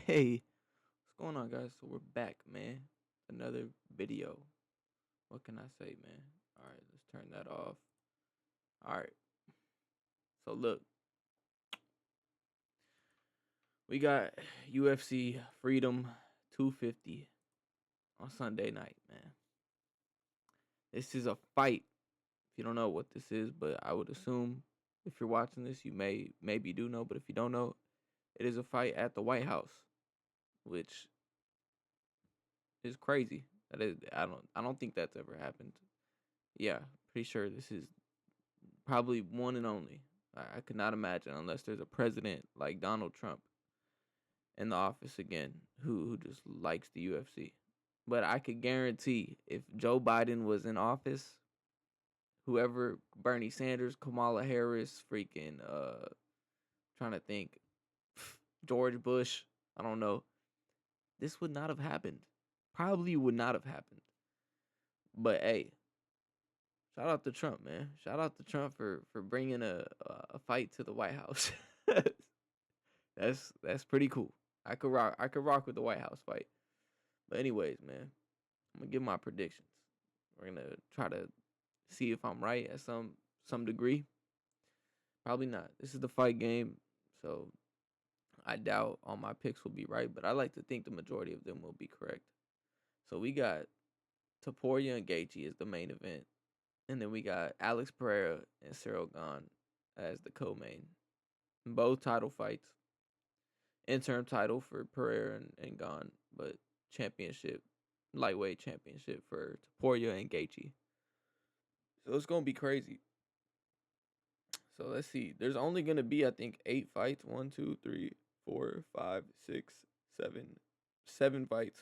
Hey, what's going on, guys? So we're back, man. Another video. What can I say, man? All right, let's turn that off. All right. So look, we got UFC Freedom 250 on Sunday night, man. This is a fight. If you don't know what this is, but I would assume if you're watching this, you maybe do know, but if you don't know, it is a fight at the White House, which is crazy. That is, I don't think that's ever happened. Yeah, pretty sure this is probably one and only. I could not imagine unless there's a president like Donald Trump in the office again who just likes the UFC. But I could guarantee if Joe Biden was in office, whoever Bernie Sanders, Kamala Harris, freaking trying to think George Bush, I don't know, this would not have happened. Probably would not have happened. But hey, shout out to Trump, man. Shout out to Trump for bringing a fight to the White House. That's pretty cool. I could rock with the White House fight. But anyways, man, I'm gonna give my predictions. We're gonna try to see if I'm right at some degree. Probably not. This is the fight game, so I doubt all my picks will be right, but I like to think the majority of them will be correct. So we got Taporia and Gaethje as the main event, and then we got Alex Pereira and Cyril Gahn as the co-main. Both title fights. Interim title for Pereira and Gahn, but championship, lightweight championship for Taporia and Gaethje. So it's gonna be crazy. So let's see. There's only gonna be, I think, 8 fights. 1, 2, 3, 4, 5, 6, 7, 7 fights.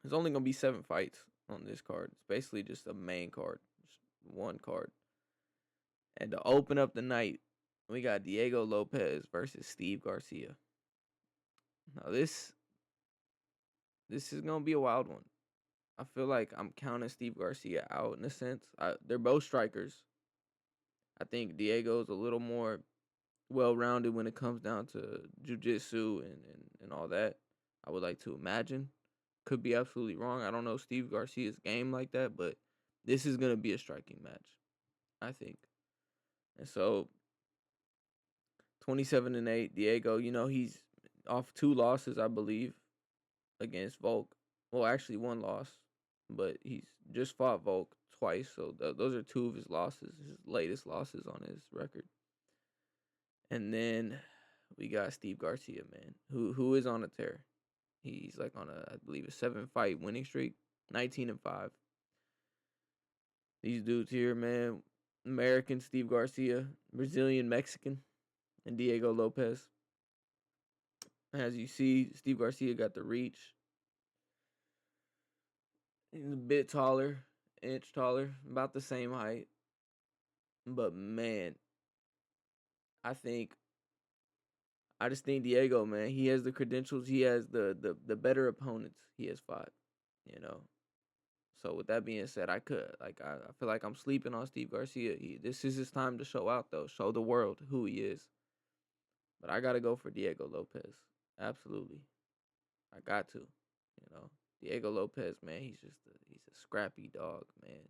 There's only gonna be 7 fights on this card. It's basically just a main card, just one card. And to open up the night, we got Diego Lopez versus Steve Garcia. Now this is gonna be a wild one. I feel like I'm counting Steve Garcia out in a sense. They're both strikers. I think Diego's a little more well rounded when it comes down to jujitsu and all that. I would like to imagine. Could be absolutely wrong. I don't know Steve Garcia's game like that, but this is gonna be a striking match, I think. And so 27-8, Diego, he's off 2 losses, I believe, against Volk. Well, actually one loss, but he's just fought Volk twice, so those are 2 of his losses, his latest losses on his record. And then we got Steve Garcia, man, who is on a tear. He's like on I believe, a 7-fight winning streak, 19-5. These dudes here, man, American Steve Garcia, Brazilian Mexican, and Diego Lopez. As you see, Steve Garcia got the reach. He's a bit taller, inch taller, about the same height. But man, I think I just think Diego, man, he has the credentials. He has the better opponents he has fought, you know. So with that being said, I feel like I'm sleeping on Steve Garcia. This is his time to show out though, show the world who he is. But I gotta go for Diego Lopez. Absolutely, I got to. Diego Lopez, man, he's a scrappy dog, man.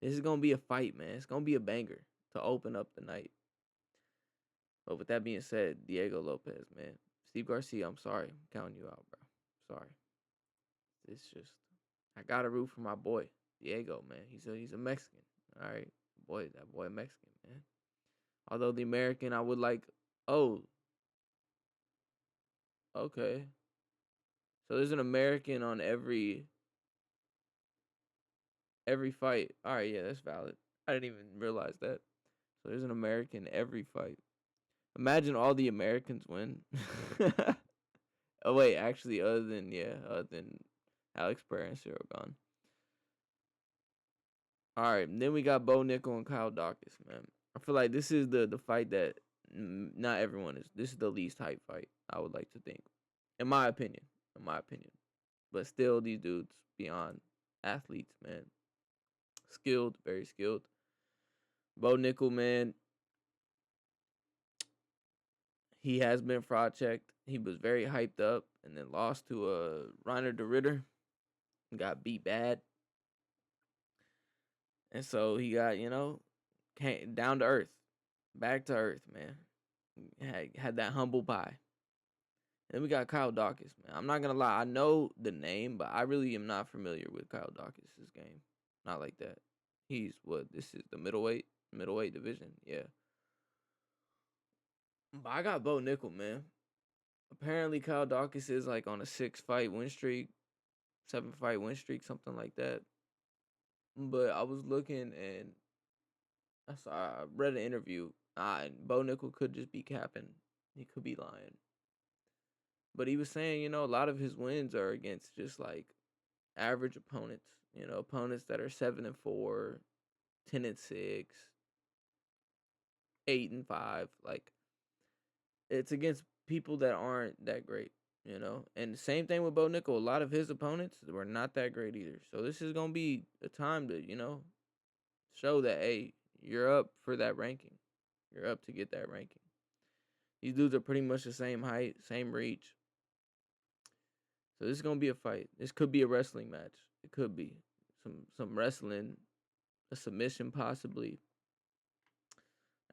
This is gonna be a fight, man. It's gonna be a banger to open up the night. But with that being said, Diego Lopez, man. Steve Garcia, I'm sorry. I'm counting you out, bro. Sorry. It's just I gotta root for my boy. Diego, man. He's a Mexican. All right. That boy Mexican, man. Although the American I would like oh, okay. So there's an American on every fight. All right, yeah, that's valid. I didn't even realize that. So there's an American every fight. Imagine all the Americans win. Oh wait, actually, other than Alex Pereira and Cyril Gahn. All right, then we got Bo Nickel and Kyle Dawkins, man. I feel like this is the fight that not everyone is. This is the least hype fight, I would like to think, in my opinion. In my opinion, but still, these dudes beyond athletes, man. Skilled, very skilled. Bo Nickel, man. He has been fraud checked. He was very hyped up and then lost to Reiner de Ritter and got beat bad. And so he got, came down to earth, back to earth, man. Had that humble pie. Then we got Kyle Dawkins, man. I'm not gonna lie, I know the name, but I really am not familiar with Kyle Dawkins' game. Not like that. He's what? This is the middleweight division. Yeah. But I got Bo Nickel, man. Apparently Kyle Dawkins is like on a 6-fight win streak, 7-fight win streak, something like that. But I was looking and I read an interview. And Bo Nickel could just be capping. He could be lying. But he was saying, a lot of his wins are against just like average opponents. Opponents that are 7-4, 10-6, 8-5. Like it's against people that aren't that great. And the same thing with Bo Nickel. A lot of his opponents were not that great either. So this is gonna be a time to, show that hey, you're up for that ranking. You're up to get that ranking. These dudes are pretty much the same height, same reach. So this is gonna be a fight. This could be a wrestling match. It could be some wrestling, a submission possibly.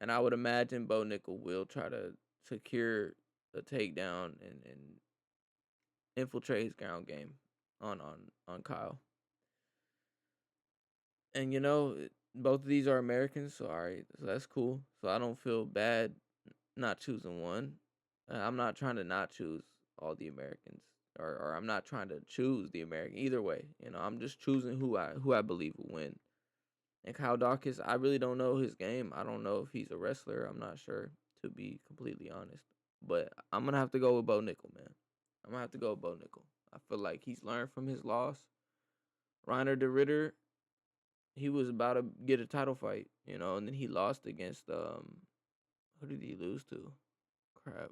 And I would imagine Bo Nickel will try to secure a takedown and infiltrate his ground game on Kyle. And both of these are Americans, so all right, so that's cool. So I don't feel bad not choosing one. I'm not trying to not choose all the Americans, or I'm not trying to choose the American. Either way, I'm just choosing who I believe will win. And Kyle Dawkins, I really don't know his game. I don't know if he's a wrestler. I'm not sure, to be completely honest. But I'm gonna have to go with Bo Nickel, man. I'm gonna have to go with Bo Nickel. I feel like he's learned from his loss. Reiner de Ritter, he was about to get a title fight, and then he lost against who did he lose to? Crap.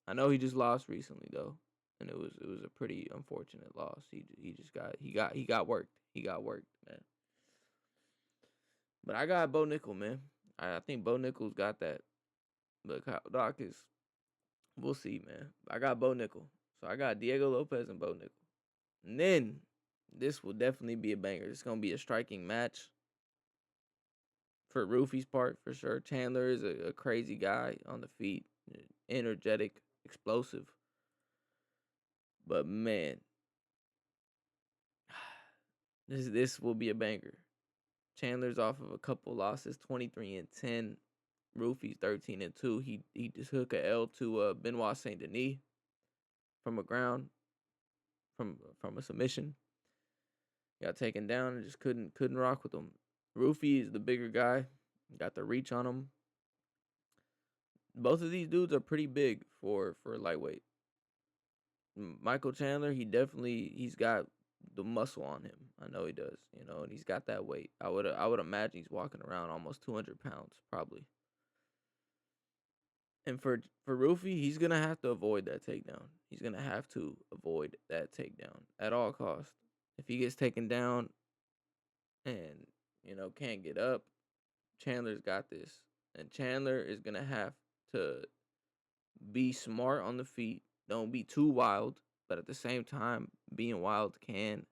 I know he just lost recently though, and it was a pretty unfortunate loss. He just got worked. He got worked, man. But I got Bo Nickel, man. I think Bo Nickel's got that. But Kyle Dawkins, we'll see, man. I got Bo Nickel. So I got Diego Lopez and Bo Nickel. And then this will definitely be a banger. It's gonna be a striking match. For Rufy's part, for sure. Chandler is a crazy guy on the feet, energetic, explosive. But man, this will be a banger. Chandler's off of a couple losses, 23-10. Rufy's 13-2. He just took a L to Benoit Saint Denis from a ground, from a submission. Got taken down and just couldn't rock with him. Rufy is the bigger guy, got the reach on him. Both of these dudes are pretty big for lightweight. Michael Chandler, he's got the muscle on him. I know he does, and he's got that weight. I would imagine he's walking around almost 200 pounds probably. And for Rufy, he's gonna have to avoid that takedown. He's gonna have to avoid that takedown at all costs. If he gets taken down and can't get up, Chandler's got this, and Chandler is gonna have to be smart on the feet. Don't be too wild, but at the same time, being wild can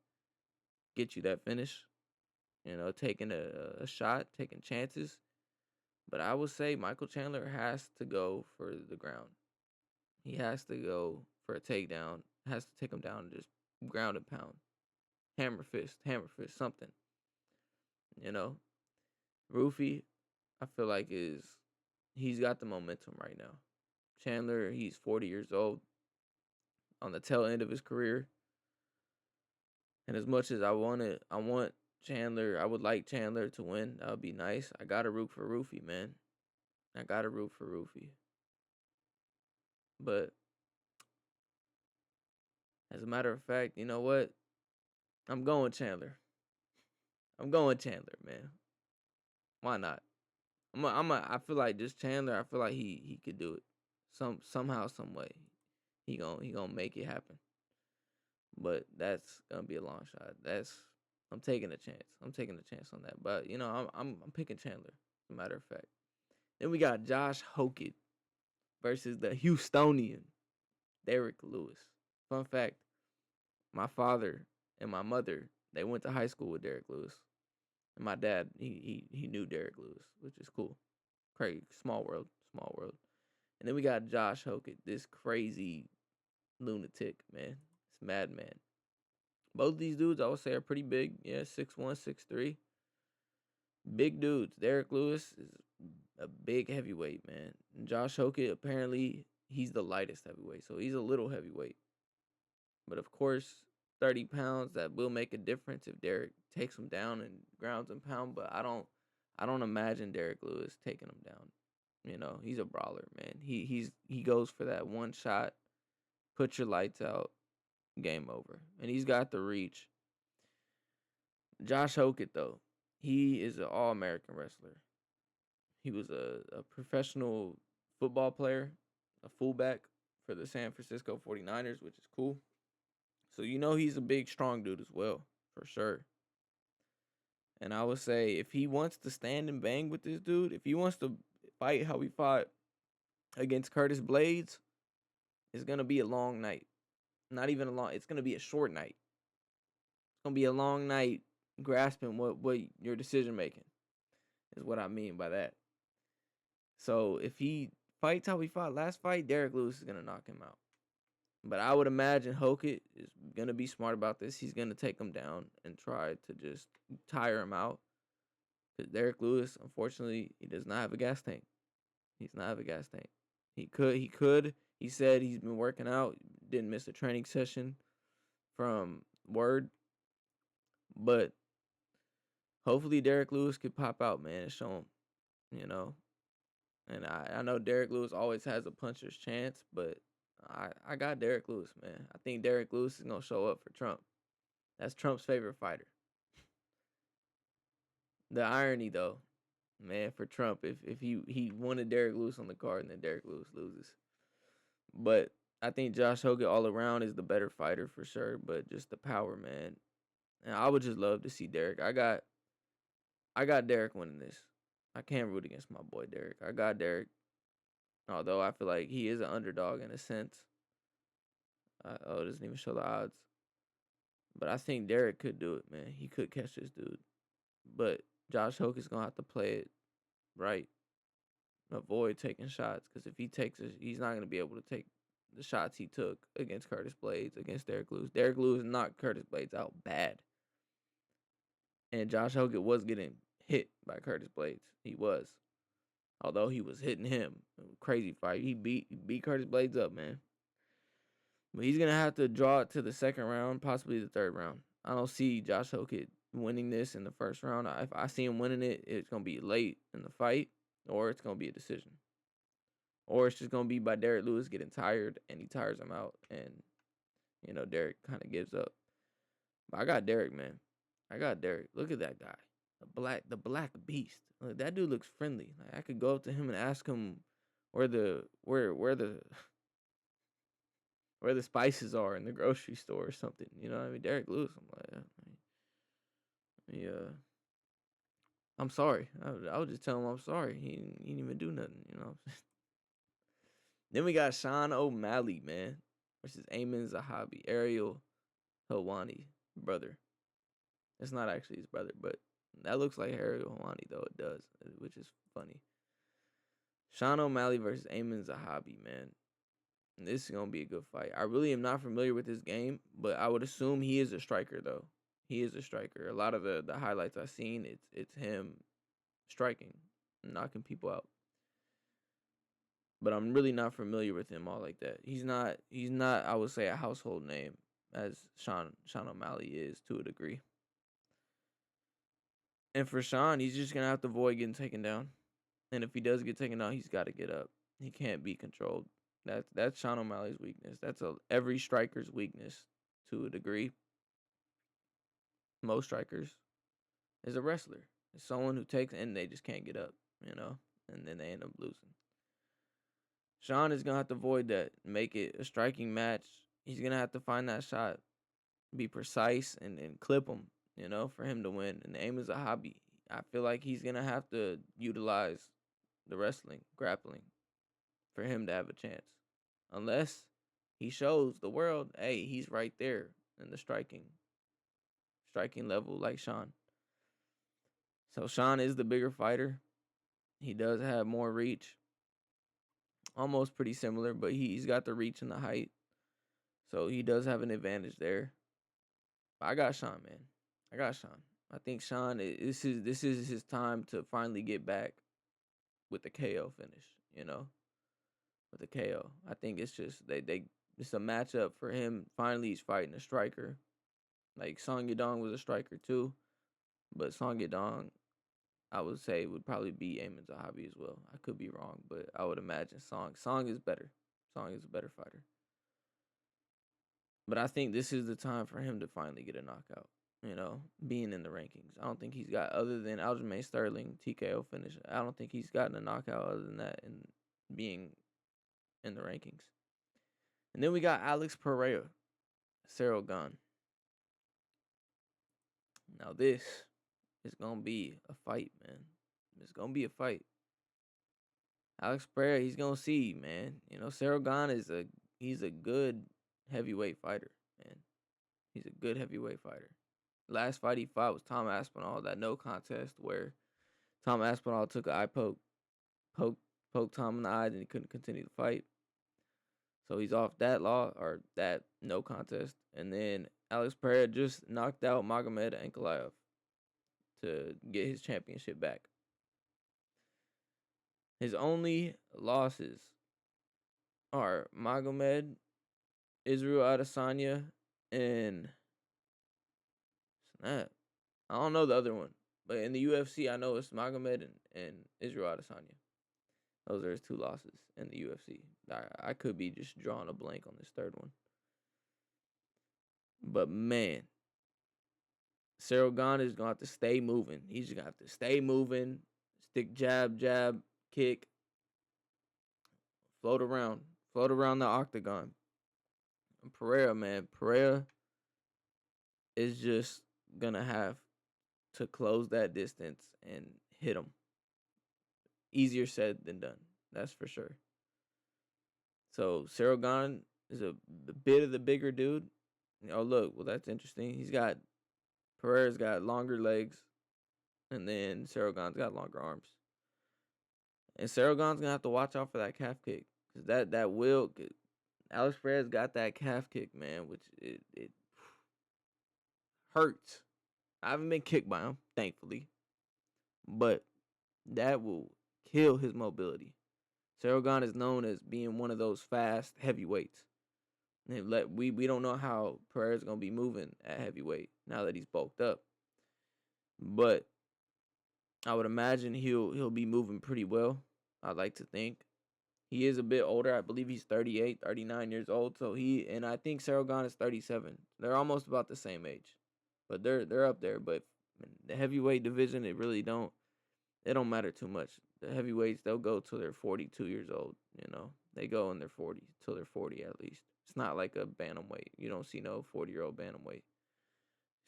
get you that finish. Taking a shot, taking chances. But I would say Michael Chandler has to go for the ground. He has to go for a takedown. Has to take him down and just ground and pound. Hammer fist, something. Rufy, I feel like he's got the momentum right now. Chandler, he's 40 years old, on the tail end of his career. And as much as I want Chandler, I would like Chandler to win. That would be nice. I gotta root for Rufy, man. I gotta root for Rufy. But as a matter of fact, you know what? I'm going Chandler. Man. Why not? I feel like just Chandler. I feel like he could do it. Somehow, some way. He gonna make it happen. But that's gonna be a long shot. I'm taking a chance. I'm taking a chance on that. But I'm picking Chandler. As a matter of fact. Then we got Josh Hockett versus the Houstonian Derek Lewis. Fun fact: my father and my mother, they went to high school with Derek Lewis, and my dad he knew Derek Lewis, which is cool. Crazy, small world, small world. And then we got Josh Hokett, this crazy lunatic, man. It's madman. Both of these dudes, I would say, are pretty big. Yeah, 6'1", 6'3". Big dudes. Derek Lewis is a big heavyweight, man. And Josh Hokett, apparently, he's the lightest heavyweight, so he's a little heavyweight. But of course, 30 pounds, that will make a difference if Derek takes him down and grounds and pound. But I don't imagine Derek Lewis taking him down. You know, he's a brawler, man. He goes for that one shot, put your lights out, game over. And he's got the reach. Josh Hokett, though, he is an all-American wrestler. He was a professional football player, a fullback for the San Francisco 49ers, which is cool. So you know he's a big, strong dude as well, for sure. And I would say if he wants to stand and bang with this dude, if he wants to fight how he fought against Curtis Blades, it's going to be a long night. Not even a long, it's going to be a short night. It's going to be a long night grasping what your decision making is what I mean by that. So if he fights how he fought last fight, Derek Lewis is going to knock him out. But I would imagine Hokett is going to be smart about this. He's going to take him down and try to just tire him out. Because Derek Lewis, unfortunately, he does not have a gas tank. He's not have a gas tank. He could. He said he's been working out. Didn't miss a training session from Word. But hopefully Derek Lewis could pop out, man, and show him, you know. And I know Derek Lewis always has a puncher's chance, but I got Derek Lewis, man. I think Derek Lewis is going to show up for Trump. That's Trump's favorite fighter. The irony, though, man, for Trump, if he wanted Derek Lewis on the card and then Derek Lewis loses. But I think Josh Hokett all around is the better fighter for sure, but just the power, man. And I would just love to see Derek. I got Derek winning this. I can't root against my boy Derek. I got Derek. Although I feel like he is an underdog in a sense. It doesn't even show the odds. But I think Derek could do it, man. He could catch this dude. But Josh Hoket's going to have to play it right. Avoid taking shots. Because if he takes it, he's not going to be able to take the shots he took against Curtis Blades, against Derek Lewis. Derek Lewis knocked Curtis Blades out bad. And Josh Hokett was getting hit by Curtis Blades. He was. Although he was hitting him. Crazy fight. He beat Curtis Blades up, man. But he's going to have to draw it to the second round, possibly the third round. I don't see Josh Hokett winning this in the first round. If I see him winning it, it's going to be late in the fight, or it's going to be a decision. Or it's just going to be by Derek Lewis getting tired, and he tires him out, and, you know, Derek kind of gives up. But I got Derek, man. I got Derek. Look at that guy. The black beast. Look, that dude looks friendly. Like, I could go up to him and ask him where the spices are in the grocery store or something. You know what I mean? Derek Lewis. I'm like, I'm sorry. I would just tell him I'm sorry. He didn't even do nothing, you know. Then we got Sean O'Malley, man, versus Ayman Zahabi, Ariel Helwani, brother. It's not actually his brother, but that looks like Ariel Helwani, though it does, which is funny. Sean O'Malley versus Ayman Zahabi, man. This is going to be a good fight. I really am not familiar with this game, but I would assume he is a striker, though. He is a striker. A lot of the highlights I've seen, it's him striking, knocking people out. But I'm really not familiar with him all like that. He's not, I would say, a household name as Sean O'Malley is to a degree. And for Sean, he's just going to have to avoid getting taken down. And if he does get taken down, he's got to get up. He can't be controlled. That's Sean O'Malley's weakness. That's every striker's weakness to a degree. Most strikers is a wrestler. It's someone who takes and they just can't get up, you know, and then they end up losing. Sean is going to have to avoid that, make it a striking match. He's going to have to find that shot, be precise, and clip him, you know, for him to win. And the aim is a hobby. I feel like he's going to have to utilize the wrestling, grappling, for him to have a chance. Unless he shows the world, hey, he's right there in the striking level like Sean. So Sean is the bigger fighter. He does have more reach. Almost pretty similar, but he's got the reach and the height. So he does have an advantage there. I got Sean, man. I got Sean. I think Sean, this is his time to finally get back with the KO finish, with the KO. I think it's just it's a matchup for him. Finally he's fighting a striker. Like Song Yadong was a striker too, but Song Yadong I would say would probably be Amin Zahabi as well. I could be wrong, but I would imagine Song is better. Song is a better fighter. But I think this is the time for him to finally get a knockout. Being in the rankings. I don't think he's got, other than Aljamain Sterling TKO finish, I don't think he's gotten a knockout other than that and being in the rankings. And then we got Alex Pereira, Cyril Gane. Now this is gonna be a fight, man. It's gonna be a fight. Alex Pereira, he's gonna see, man. Cyril Gane he's a good heavyweight fighter, man. He's a good heavyweight fighter. Last fight he fought was Tom Aspinall, that no contest where Tom Aspinall took an eye poked Tom in the eye, and he couldn't continue the fight. So he's off that law or that no contest. And then Alex Pereira just knocked out Magomed Ankalaev to get his championship back. His only losses are Magomed, Israel Adesanya, and snap. I don't know the other one, but in the UFC, I know it's Magomed and Israel Adesanya. Those are his two losses in the UFC. I could be just drawing a blank on this third one. But man, Cyril Gane is going to have to stay moving. He's going to have to stay moving, stick jab, kick, float around the octagon. And Pereira is just going to have to close that distance and hit him. Easier said than done, that's for sure. So Cyril Gane is a bit of the bigger dude. Oh, look, well, that's interesting. Pereira's got longer legs, and then Cyril Gane's got longer arms. And Cyril Gane's going to have to watch out for that calf kick. Because that will, Alex Pereira's got that calf kick, man, which it hurts. I haven't been kicked by him, thankfully. But that will kill his mobility. Cyril Gane is known as being one of those fast heavyweights. We don't know how Pereira's going to be moving at heavyweight now that he's bulked up. But I would imagine he'll be moving pretty well. I'd like to think. He is a bit older. I believe he's 38, 39 years old. So and I think Cyril Gane is 37. They're almost about the same age. But they're up there. But the heavyweight division, it don't matter too much. The heavyweights, they'll go till they're 42 years old, They go in their 40s till they're 40 at least. It's not like a bantamweight. You don't see no 40-year-old bantamweight.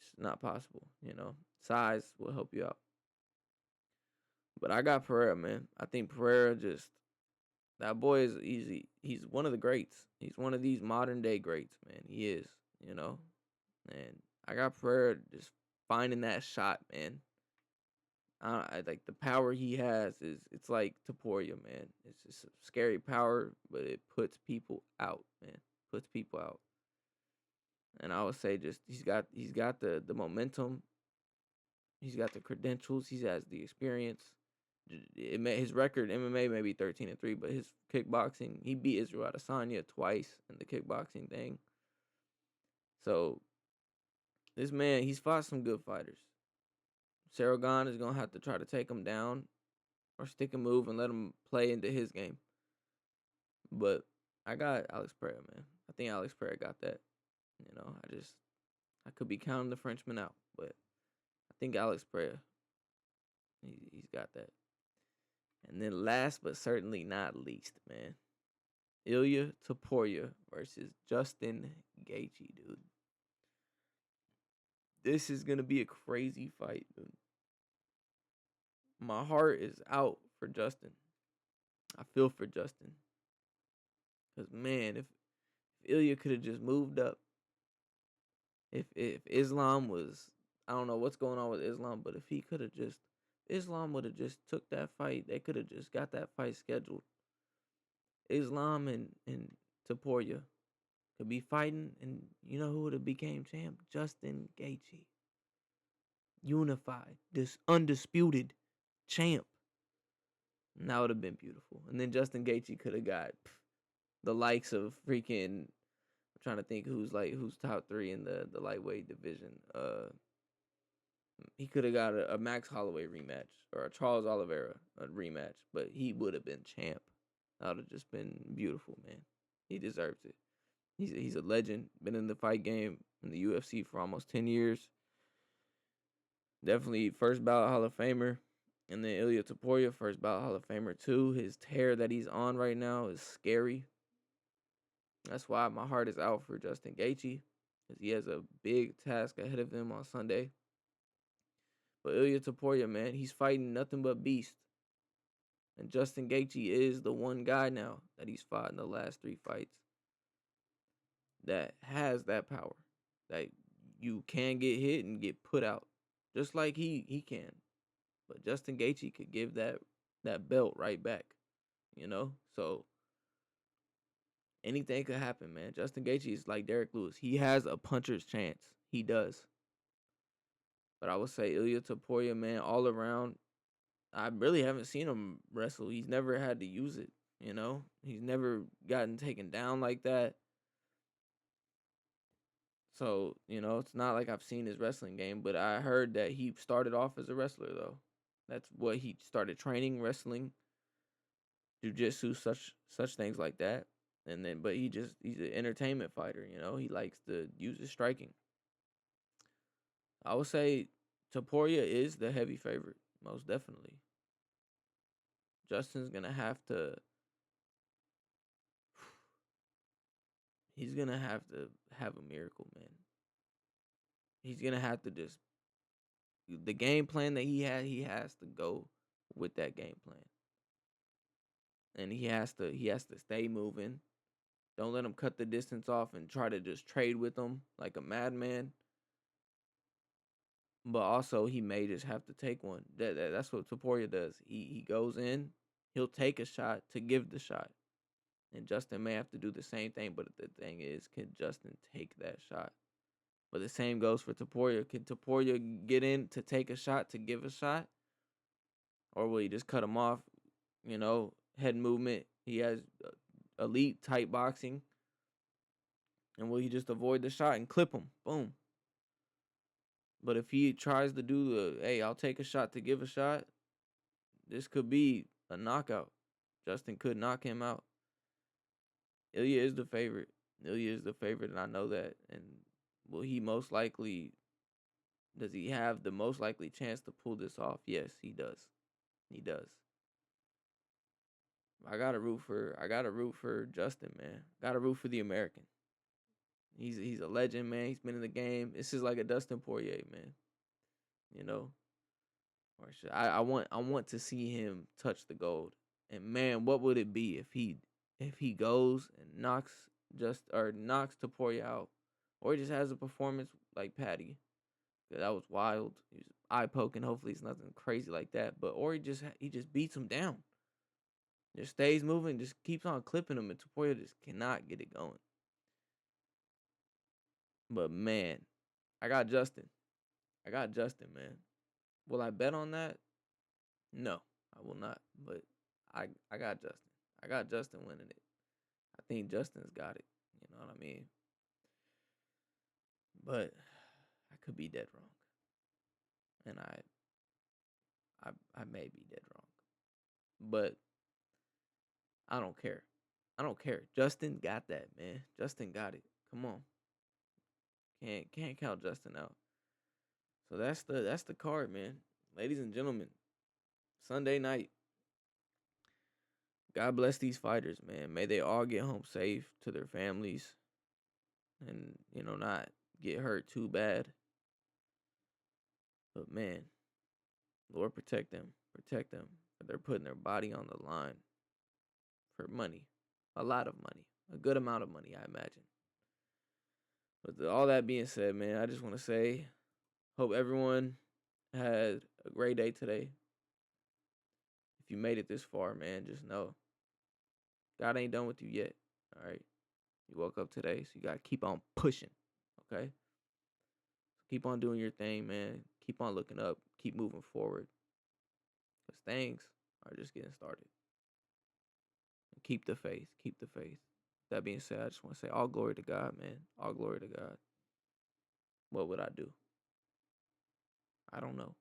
It's not possible, Size will help you out. But I got Pereira, man. I think Pereira that boy is easy. He's one of the greats. He's one of these modern day greats, man. He is, And I got Pereira just finding that shot, man. I like the power he has it's like Taporia, man. It's just a scary power, but it puts people out, man. Puts people out. And I would say just he's got the momentum. He's got the credentials. He has the experience. His record MMA may be 13-3, but his kickboxing, he beat Israel Adesanya twice in the kickboxing thing. So this man, he's fought some good fighters. Cyril Gane is going to have to try to take him down or stick a move and let him play into his game. But I got Alex Pereira, man. I think Alex Pereira got that. I could be counting the Frenchman out, but I think Alex Pereira, he's got that. And then last but certainly not least, man, Ilia Topuria versus Justin Gaethje, dude. This is going to be a crazy fight, dude. My heart is out for Justin. I feel for Justin. Cause man, if Ilya could have just moved up, if Islam was, I don't know what's going on with Islam, but if he could have just, Islam would have just took that fight. They could have just got that fight scheduled. Islam and Taporia could be fighting, and you know who would have became champ? Justin Gaethje, unified, this undisputed champ. And that would have been beautiful. And then Justin Gaethje could have got the likes of freaking. I'm trying to think who's top three in the lightweight division. He could have got a Max Holloway rematch or a Charles Oliveira rematch, but he would have been champ. That would have just been beautiful, man. He deserves it. He's a legend. Been in the fight game in the UFC for almost 10 years. Definitely first ballot Hall of Famer. And then Ilya Taporia, first ballot Hall of Famer too. His tear that he's on right now is scary. That's why my heart is out for Justin Gaethje, because he has a big task ahead of him on Sunday. But Ilya Taporia, man, he's fighting nothing but beast. And Justin Gaethje is the one guy now that he's fought in the last 3 fights that has that power, that you can get hit and get put out, just like he can. But Justin Gaethje could give that belt right back, you know. So anything could happen, man. Justin Gaethje is like Derek Lewis. He has a puncher's chance. He does. But I would say Ilya Taporia, man, all around. I really haven't seen him wrestle. He's never had to use it, you know. He's never gotten taken down like that. So, you know, it's not like I've seen his wrestling game, but I heard that he started off as a wrestler though. That's what he started training, wrestling, jiu-jitsu, such things like that. And then but he's an entertainment fighter, you know. He likes to use his striking. I would say Taporia is the heavy favorite, most definitely. Justin's gonna have to he's gonna have to have a miracle, man. He's gonna have to just the game plan that he has to go with that game plan. And he has to stay moving. Don't let him cut the distance off and try to just trade with him like a madman. But also he may just have to take one. That's what Taporia does. He goes in, he'll take a shot to give the shot. And Justin may have to do the same thing, but the thing is, can Justin take that shot? But the same goes for Taporia. Can Taporia get in to take a shot to give a shot? Or will he just cut him off? You know, head movement. He has elite tight boxing. And will he just avoid the shot and clip him? Boom. But if he tries to do hey, I'll take a shot to give a shot, this could be a knockout. Justin could knock him out. Ilya is the favorite. Ilya is the favorite, and I know that. And will he most likely, does he have the most likely chance to pull this off? Yes, he does. He does. I gotta root for Justin, man. Gotta root for the American. He's a legend, man. He's been in the game. This is like a Dustin Poirier, man. You know, or should, I want to see him touch the gold. And man, what would it be if he goes and knocks Taporia out, or he just has a performance like Patty? That was wild. He was eye poking. Hopefully, it's nothing crazy like that. But or he just beats him down. Just stays moving. Just keeps on clipping him, and Taporia just cannot get it going. But man, I got Justin. I got Justin, man. Will I bet on that? No, I will not. But I got Justin. I got Justin winning it. I think Justin's got it. You know what I mean? But I could be dead wrong. And I may be dead wrong. But I don't care. I don't care. Justin got that, man. Justin got it. Come on. Can't count Justin out. So that's the card, man. Ladies and gentlemen, Sunday night. God bless these fighters, man. May they all get home safe to their families and, you know, not get hurt too bad. But man, Lord protect them. Protect them. They're putting their body on the line for money. A lot of money. A good amount of money, I imagine. But all that being said, man, I just want to say, hope everyone had a great day today. If you made it this far, man, just know God ain't done with you yet. All right. You woke up today, so you got to keep on pushing. Okay. Keep on doing your thing, man. Keep on looking up. Keep moving forward. Because things are just getting started. And keep the faith. Keep the faith. That being said, I just want to say all glory to God, man. All glory to God. What would I do? I don't know.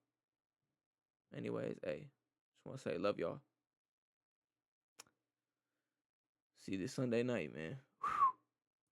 Anyways, hey, just want to say love y'all. See you this Sunday night, man.